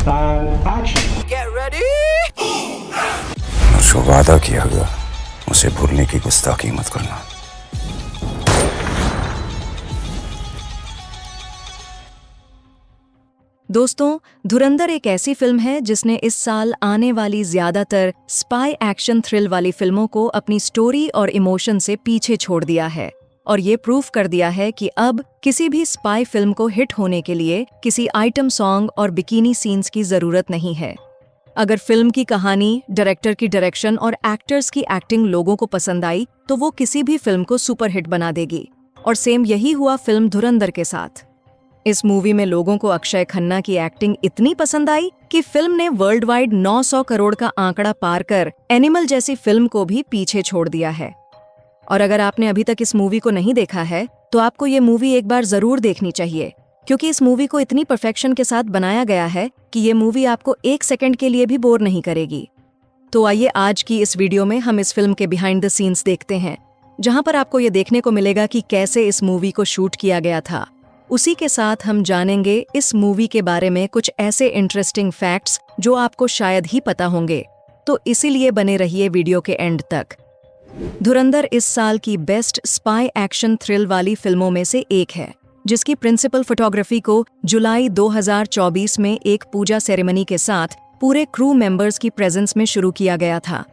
And action. Get ready! मुझको वादा किया गया, उसे भूलने की गुस्ताखी मत करना। दोस्तों, धुरंधर एक ऐसी फिल्म है जिसने इस साल आने वाली ज्यादातर स्पाई एक्शन थ्रिल वाली फिल्मों को अपनी स्टोरी और इमोशन से पीछे छोड़ दिया है और ये प्रूव कर दिया है कि अब किसी भी स्पाई फिल्म को हिट होने के लिए किसी आइटम सॉन्ग और बिकिनी सीन्स की जरूरत नहीं है। अगर फिल्म की कहानी, डायरेक्टर की डायरेक्शन और एक्टर्स की एक्टिंग लोगों को पसंद आई तो वो किसी भी फिल्म को सुपरहिट बना देगी। और सेम यही हुआ फिल्म धुरंधर के साथ। इस मूवी में लोगों को अक्षय खन्ना की एक्टिंग इतनी पसंद आई कि फिल्म ने वर्ल्ड वाइड 900 करोड़ का आंकड़ा पार कर एनिमल जैसी फिल्म को भी पीछे छोड़ दिया है। और अगर आपने अभी तक इस मूवी को नहीं देखा है तो आपको ये मूवी एक बार जरूर देखनी चाहिए, क्योंकि इस मूवी को इतनी परफेक्शन के साथ बनाया गया है कि ये मूवी आपको एक सेकंड के लिए भी बोर नहीं करेगी। तो आइए आज की इस वीडियो में हम इस फिल्म के बिहाइंड द सीन्स देखते हैं, जहां पर आपको ये देखने को मिलेगा कि कैसे इस मूवी को शूट किया गया था। उसी के साथ हम जानेंगे इस मूवी के बारे में कुछ ऐसे इंटरेस्टिंग फैक्ट्स जो आपको शायद ही पता होंगे, तो इसीलिए बने रहिए वीडियो के एंड तक। धुरंधर इस साल की बेस्ट स्पाई एक्शन थ्रिल वाली फिल्मों में से एक है, जिसकी प्रिंसिपल फोटोग्राफी को जुलाई 2024 में एक पूजा सेरेमनी के साथ पूरे क्रू मेंबर्स की प्रेजेंस में शुरू किया गया था।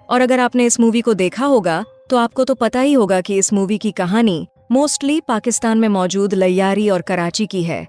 और अगर आपने इस मूवी को देखा होगा तो आपको तो पता ही होगा कि इस मूवी की कहानी मोस्टली पाकिस्तान में मौजूद लैयारी और कराची की है।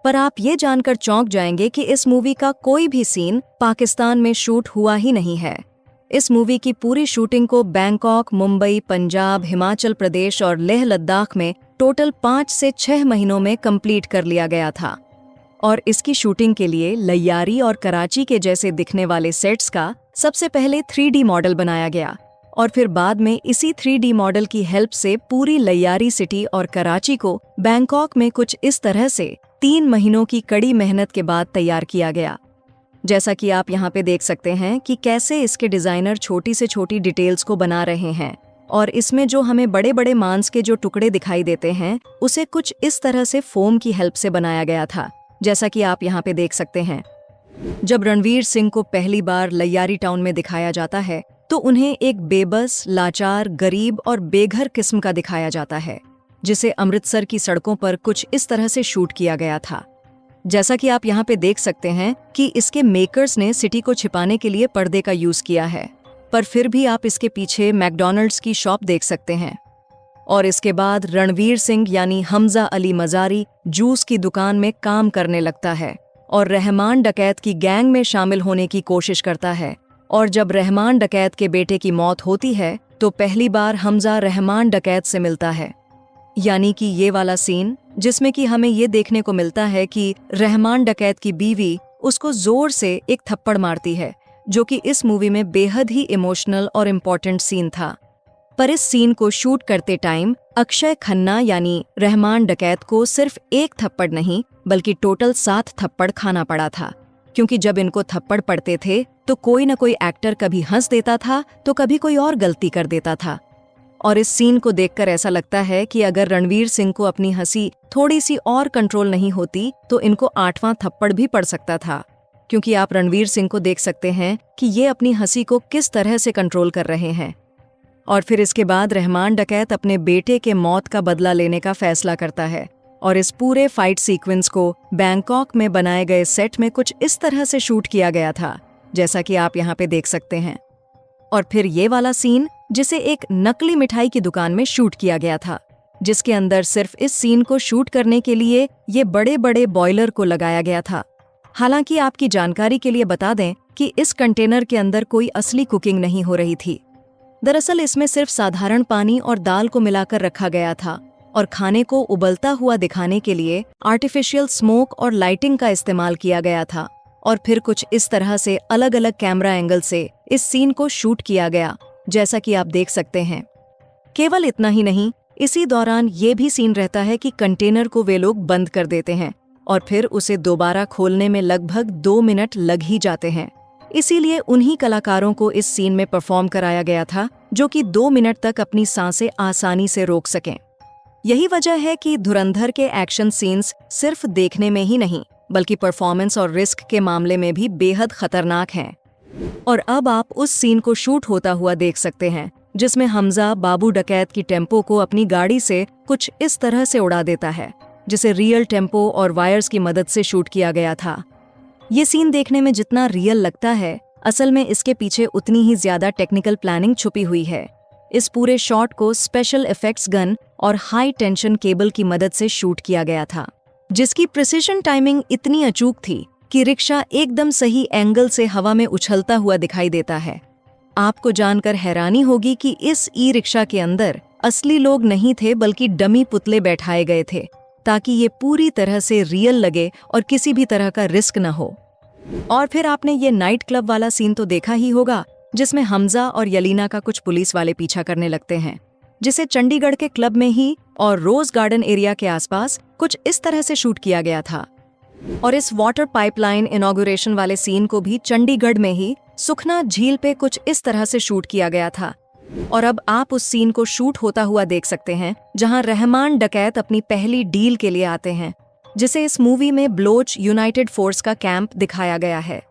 पर आप ये जानकर चौंक जाएंगे कि इस मूवी का कोई भी सीन पाकिस्तान में शूट हुआ ही नहीं है। इस मूवी की पूरी शूटिंग को बैंकॉक, मुंबई, पंजाब, हिमाचल प्रदेश और लेह लद्दाख में टोटल 5 से 6 महीनों में कंप्लीट कर लिया गया था। और इसकी शूटिंग के लिए लैयारी और कराची के जैसे दिखने वाले सेट्स का सबसे पहले 3D मॉडल बनाया गया और फिर बाद में इसी 3D मॉडल की हेल्प से पूरी लैयारी सिटी और कराची को बैंकॉक में कुछ इस तरह से 3 महीनों की कड़ी मेहनत के बाद तैयार किया गया। जैसा कि आप यहाँ पे देख सकते हैं कि कैसे इसके डिजाइनर छोटी से छोटी डिटेल्स को बना रहे हैं, और इसमें जो हमें बड़े बड़े मांस के जो टुकड़े दिखाई देते हैं उसे कुछ इस तरह से फोम की हेल्प से बनाया गया था, जैसा कि आप यहाँ पे देख सकते हैं। जब रणवीर सिंह को पहली बार लैयारी टाउन में दिखाया जाता है तो उन्हें एक बेबस, लाचार, गरीब और बेघर किस्म का दिखाया जाता है, जिसे अमृतसर की सड़कों पर कुछ इस तरह से शूट किया गया था। जैसा कि आप यहाँ पे देख सकते हैं कि इसके मेकर्स ने सिटी को छिपाने के लिए पर्दे का यूज किया है, पर फिर भी आप इसके पीछे मैकडॉनल्ड्स की शॉप देख सकते हैं। और इसके बाद रणवीर सिंह यानी हमजा अली मजारी जूस की दुकान में काम करने लगता है और रहमान डकैत की गैंग में शामिल होने की कोशिश करता है। और जब रहमान डकैत के बेटे की मौत होती है तो पहली बार हमजा रहमान डकैत से मिलता है, यानी कि ये वाला सीन जिसमें कि हमें ये देखने को मिलता है कि रहमान डकैत की बीवी उसको जोर से एक थप्पड़ मारती है, जो कि इस मूवी में बेहद ही इमोशनल और इम्पोर्टेंट सीन था। पर इस सीन को शूट करते टाइम अक्षय खन्ना यानी रहमान डकैत को सिर्फ एक थप्पड़ नहीं बल्कि टोटल 7 थप्पड़ खाना पड़ा था, क्योंकि जब इनको थप्पड़ पड़ते थे तो कोई न कोई एक्टर कभी हंस देता था तो कभी कोई और गलती कर देता था। और इस सीन को देखकर ऐसा लगता है कि अगर रणवीर सिंह को अपनी हंसी थोड़ी सी और कंट्रोल नहीं होती तो इनको 8वां थप्पड़ भी पड़ सकता था, क्योंकि आप रणवीर सिंह को देख सकते हैं कि ये अपनी हंसी को किस तरह से कंट्रोल कर रहे हैं। और फिर इसके बाद रहमान डकैत अपने बेटे के मौत का बदला लेने का फैसला करता है और इस पूरे फाइट सीक्वेंस को बैंकॉक में बनाए गए सेट में कुछ इस तरह से शूट किया गया था, जैसा कि आप यहाँ पे देख सकते हैं। और फिर ये वाला सीन जिसे एक नकली मिठाई की दुकान में शूट किया गया था, जिसके अंदर सिर्फ इस सीन को शूट करने के लिए ये बड़े बड़े बॉयलर को लगाया गया था। हालांकि आपकी जानकारी के लिए बता दें कि इस कंटेनर के अंदर कोई असली कुकिंग नहीं हो रही थी। दरअसल इसमें सिर्फ साधारण पानी और दाल को मिलाकर रखा गया था और खाने को उबलता हुआ दिखाने के लिए आर्टिफिशियल स्मोक और लाइटिंग का इस्तेमाल किया गया था। और फिर कुछ इस तरह से अलग अलग कैमरा एंगल से इस सीन को शूट किया गया, जैसा कि आप देख सकते हैं। केवल इतना ही नहीं, इसी दौरान ये भी सीन रहता है कि कंटेनर को वे लोग बंद कर देते हैं और फिर उसे दोबारा खोलने में लगभग 2 मिनट लग ही जाते हैं। इसीलिए उन्हीं कलाकारों को इस सीन में परफॉर्म कराया गया था जो कि 2 मिनट तक अपनी सांसें आसानी से रोक सकें। यही वजह है कि धुरंधर के एक्शन सीन्स सिर्फ देखने में ही नहीं बल्कि परफॉर्मेंस और रिस्क के मामले में भी बेहद खतरनाक हैं। और अब आप उस सीन को शूट होता हुआ देख सकते हैं जिसमें हमजा बाबू डकैत की टेम्पो को अपनी गाड़ी से कुछ इस तरह से उड़ा देता है, जिसे रियल टेम्पो और वायर्स की मदद से शूट किया गया था। ये सीन देखने में जितना रियल लगता है, असल में इसके पीछे उतनी ही ज्यादा टेक्निकल प्लानिंग छुपी हुई है। इस पूरे शॉट को स्पेशल इफेक्ट्स गन और हाई टेंशन केबल की मदद से शूट किया गया था, जिसकी प्रिसिशन टाइमिंग इतनी अचूक थी कि रिक्शा एकदम सही एंगल से हवा में उछलता हुआ दिखाई देता है। आपको जानकर हैरानी होगी कि इस ई रिक्शा के अंदर असली लोग नहीं थे, बल्कि डमी पुतले बैठाए गए थे ताकि ये पूरी तरह से रियल लगे और किसी भी तरह का रिस्क न हो। और फिर आपने ये नाइट क्लब वाला सीन तो देखा ही होगा, जिसमें हमजा और यलीना का कुछ पुलिस वाले पीछा करने लगते हैं, जिसे चंडीगढ़ के क्लब में ही और रोज गार्डन एरिया के आसपास कुछ इस तरह से शूट किया गया था। और इस वाटर पाइपलाइन इनॉग्रेशन वाले सीन को भी चंडीगढ़ में ही सुखना झील पे कुछ इस तरह से शूट किया गया था। और अब आप उस सीन को शूट होता हुआ देख सकते हैं जहां रहमान डकैत अपनी पहली डील के लिए आते हैं, जिसे इस मूवी में ब्लोच यूनाइटेड फोर्स का कैंप दिखाया गया है।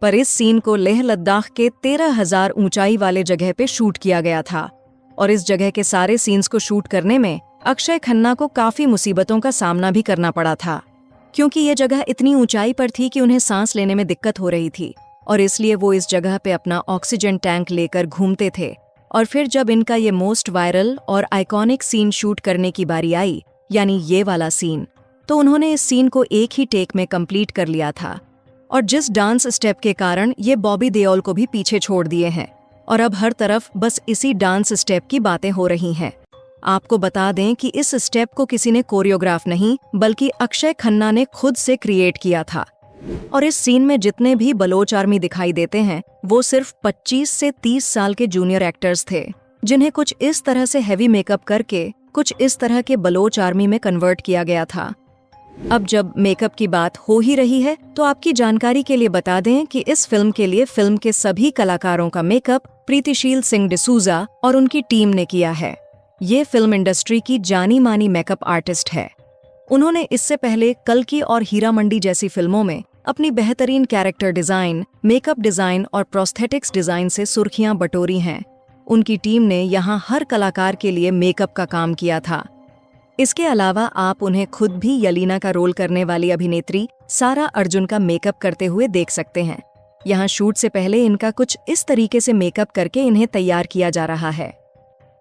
पर इस सीन को लेह लद्दाख के 13,000 ऊंचाई वाले जगह पे शूट किया गया था। और इस जगह के सारे सीन्स को शूट करने में अक्षय खन्ना को काफी मुसीबतों का सामना भी करना पड़ा था, क्योंकि ये जगह इतनी ऊंचाई पर थी कि उन्हें सांस लेने में दिक्कत हो रही थी, और इसलिए वो इस जगह पे अपना ऑक्सीजन टैंक लेकर घूमते थे। और फिर जब इनका ये मोस्ट वायरल और आइकॉनिक सीन शूट करने की बारी आई, यानी ये वाला सीन, तो उन्होंने इस सीन को एक ही टेक में कंप्लीट कर लिया था। और जिस डांस स्टेप के कारण ये बॉबी देओल को भी पीछे छोड़ दिए हैं, और अब हर तरफ बस इसी डांस स्टेप की बातें हो रही हैं। आपको बता दें कि इस स्टेप को किसी ने कोरियोग्राफ नहीं, बल्कि अक्षय खन्ना ने खुद से क्रिएट किया था। और इस सीन में जितने भी बलोच आर्मी दिखाई देते हैं, वो सिर्फ 25 से 30 साल के जूनियर एक्टर्स थे, जिन्हें कुछ इस तरह से हैवी मेकअप करके कुछ इस तरह के बलोच आर्मी में कन्वर्ट किया गया था। अब जब मेकअप की बात हो ही रही है, तो आपकी जानकारी के लिए बता दें कि इस फिल्म के लिए फिल्म के सभी कलाकारों का मेकअप प्रीतिशील सिंह डिसूजा और उनकी टीम ने किया है। ये फिल्म इंडस्ट्री की जानी मानी मेकअप आर्टिस्ट है। उन्होंने इससे पहले कल्कि और हीरा मंडी जैसी फिल्मों में अपनी बेहतरीन कैरेक्टर डिजाइन, मेकअप डिजाइन और प्रोस्थेटिक्स डिजाइन से सुर्खियां बटोरी हैं। उनकी टीम ने यहाँ हर कलाकार के लिए मेकअप का काम किया था। इसके अलावा आप उन्हें खुद भी यलीना का रोल करने वाली अभिनेत्री सारा अर्जुन का मेकअप करते हुए देख सकते हैं। यहाँ शूट से पहले इनका कुछ इस तरीके से मेकअप करके इन्हें तैयार किया जा रहा है।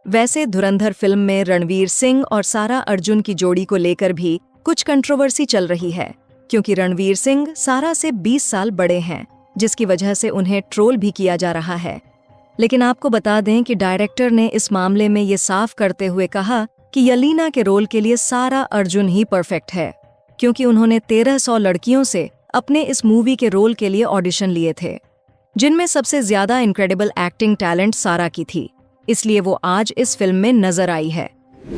वैसे धुरंधर फिल्म में रणवीर सिंह और सारा अर्जुन की जोड़ी को लेकर भी कुछ कंट्रोवर्सी चल रही है, क्योंकि रणवीर सिंह सारा से 20 साल बड़े हैं, जिसकी वजह से उन्हें ट्रोल भी किया जा रहा है। लेकिन आपको बता दें कि डायरेक्टर ने इस मामले में ये साफ करते हुए कहा कि यलीना के रोल के लिए सारा अर्जुन ही परफेक्ट है, क्योंकि उन्होंने 1300 लड़कियों से अपने इस मूवी के रोल के लिए ऑडिशन लिए थे, जिनमें सबसे ज्यादा इनक्रेडिबल एक्टिंग टैलेंट सारा की थी। इसलिए वो आज इस फिल्म में नजर आई है।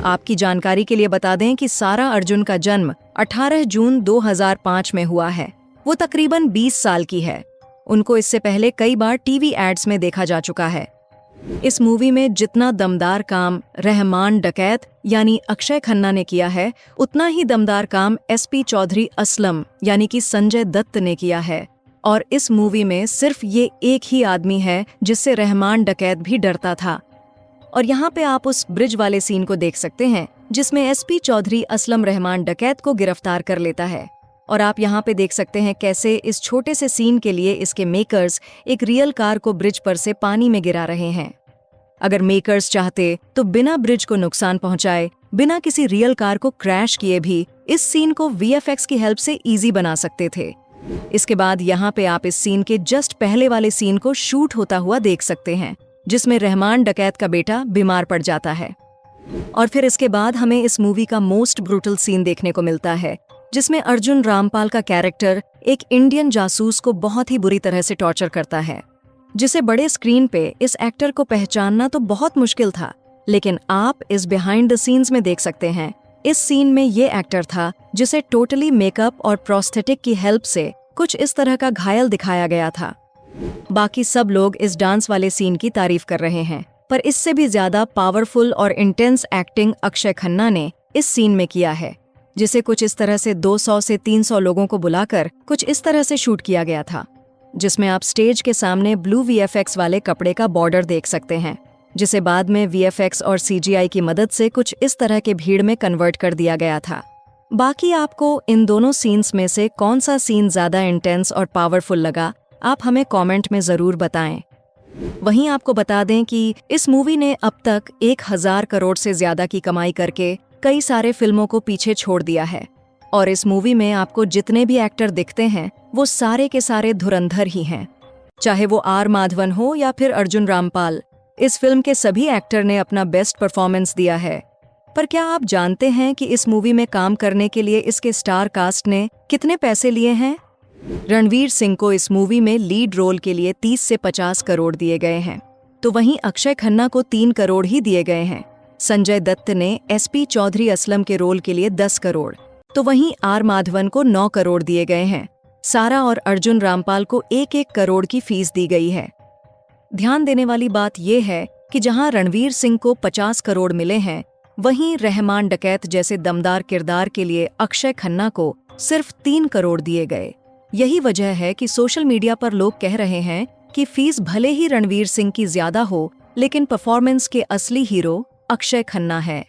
आपकी जानकारी के लिए बता दें कि सारा अर्जुन का जन्म 18 जून 2005 में हुआ है। वो तकरीबन 20 साल की है। उनको इससे पहले कई बार टीवी एड्स में देखा जा चुका है। इस मूवी में जितना दमदार काम रहमान डकैत यानी अक्षय खन्ना ने किया है, उतना ही दमदार काम SP चौधरी असलम यानी कि संजय दत्त ने किया है। और इस मूवी में सिर्फ ये एक ही आदमी है जिससे रहमान डकैत भी डरता था। और यहाँ पे आप उस ब्रिज वाले सीन को देख सकते हैं, जिसमें SP चौधरी असलम रहमान डकैत को गिरफ्तार कर लेता है। और आप यहाँ पे देख सकते हैं कैसे इस छोटे से सीन के लिए इसके मेकर्स एक रियल कार को ब्रिज पर से पानी में गिरा रहे हैं। अगर मेकर्स चाहते तो बिना ब्रिज को नुकसान पहुंचाए, बिना किसी रियल कार को क्रैश किए भी इस सीन को VFX की हेल्प से इजी बना सकते थे। इसके बाद यहाँ पे आप इस सीन के जस्ट पहले वाले सीन को शूट होता हुआ देख सकते हैं, जिसमें रहमान डकैत का बेटा बीमार पड़ जाता है। और फिर इसके बाद हमें इस मूवी का मोस्ट ब्रूटल सीन देखने को मिलता है, जिसमें अर्जुन रामपाल का कैरेक्टर एक इंडियन जासूस को बहुत ही बुरी तरह से टॉर्चर करता है, जिसे बड़े स्क्रीन पे इस एक्टर को पहचानना तो बहुत मुश्किल था। लेकिन आप इस बिहाइंड द सीन्स में देख सकते हैं, इस सीन में ये एक्टर था जिसे टोटली मेकअप और प्रोस्थेटिक की हेल्प से कुछ इस तरह का घायल दिखाया गया था। बाकी सब लोग इस डांस वाले सीन की तारीफ कर रहे हैं, पर इससे भी ज्यादा पावरफुल और इंटेंस एक्टिंग अक्षय खन्ना ने इस सीन में किया है। जिसे कुछ इस तरह से 200 से 300 लोगों को बुलाकर कुछ इस तरह से शूट किया गया था, जिसमें आप स्टेज के सामने ब्लू VFX वाले कपड़े का बॉर्डर देख सकते हैं, जिसे बाद में VFX और CGI की मदद से कुछ इस तरह के भीड़ में कन्वर्ट कर दिया गया था। बाकी आपको इन दोनों सीन्स में से कौन सा सीन ज़्यादा इंटेंस और पावरफुल लगा, आप हमें कमेंट में ज़रूर बताएं। वहीं आपको बता दें कि इस मूवी ने अब तक 1000 करोड़ से ज़्यादा की कमाई करके कई सारे फिल्मों को पीछे छोड़ दिया है, और इस मूवी में आपको जितने भी एक्टर दिखते हैं वो सारे के सारे धुरंधर ही हैं। चाहे वो R माधवन हो या फिर अर्जुन रामपाल, इस फिल्म के सभी एक्टर ने अपना बेस्ट परफॉर्मेंस दिया है। पर क्या आप जानते हैं कि इस मूवी में काम करने के लिए इसके स्टार कास्ट ने कितने पैसे लिए हैं? रणवीर सिंह को इस मूवी में लीड रोल के लिए 30 से 50 करोड़ दिए गए हैं, तो वहीं अक्षय खन्ना को 3 करोड़ ही दिए गए हैं। संजय दत्त ने SP चौधरी असलम के रोल के लिए 10 करोड़, तो वहीं R माधवन को 9 करोड़ दिए गए हैं। सारा और अर्जुन रामपाल को 1-1 करोड़ की फीस दी गई है। ध्यान देने वाली बात यह है कि जहां रणवीर सिंह को 50 करोड़ मिले हैं, वहीं रहमान डकैत जैसे दमदार किरदार के लिए अक्षय खन्ना को सिर्फ 3 करोड़ दिए गए। यही वजह है कि सोशल मीडिया पर लोग कह रहे हैं कि फीस भले ही रणवीर सिंह की ज्यादा हो, लेकिन परफॉर्मेंस के असली हीरो अक्षय खन्ना है।